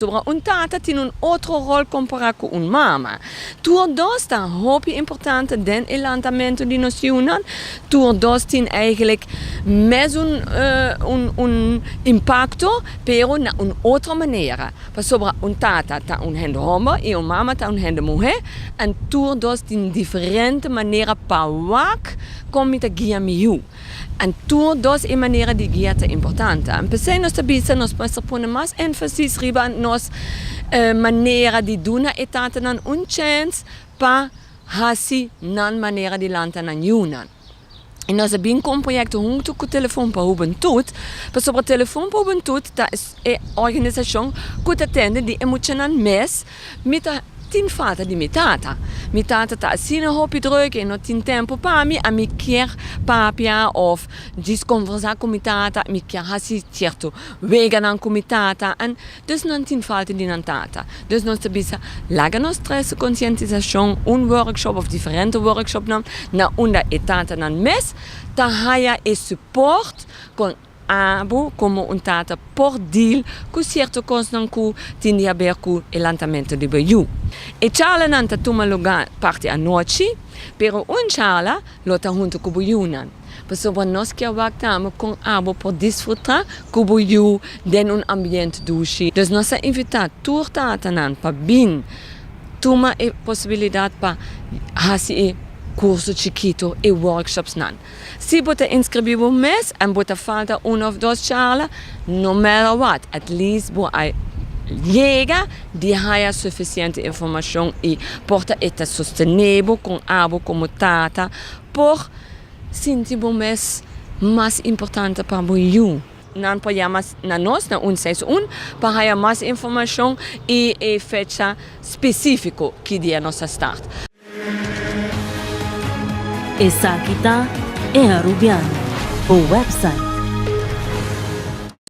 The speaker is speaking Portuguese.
Sobre un tata tiene un altro rol comparado con un mama. Tour dos dan hopi importante den elantamento di nocionan. Tour dos tiene eigenlijk mes un impacto, pero na un otra manera. Pa sobre un tata ta un hende hombre e un mama ta un hende mujer. En tour dos tiene diferente manera pa wak come ta guia miu. En tour dos e manera di guia ta importante. En pensei nos tabisa nos passa pone mas énfasis riba nos manera di duna e tata nan un chance pa hasi nan manera di lanta nan yunan. E nós abbiamo un progetto junto con il telefono per juventud, per sobre il telefono per juventud, dat is een organisatie che attende di emotioneel mes met tin fata di mitata. Mitata ta sina hopi druk en no tin tempo pa mi a mi kier papia of dis conversa con mitata mi kier hasi certo vegan an comitata en dus non tin falta di nantata. Dus non bisa laga no stress conscientisation un workshop of differente workshop na unda etata nan mes ta haya e support con abo come un tata por deal cu certo cos non cu tindi haber cu elantamento di baiu. E charla nanta tuma lugar parte a noci, pero un charla lota junto cu baiunan. Persoa nós que avactamos com abo por desfrutar cu baiu den un ambiente dushi. Dus nós invitar tur tata nan pa bin tuma e possibilidade pa hasi e curso chiquito e workshops nan. Si bota inscrever un mes en bota falta un of dos charla, no matter what, at least bo ai llega di haya suficiente información e porta eta sostenebo con abo como tata por sinti bo mes más importante para boiu. Nan podemos na nos na un 61 para haya más información e fecha específico que dia nossa start. Essa aqui tá é a Rubiano, o website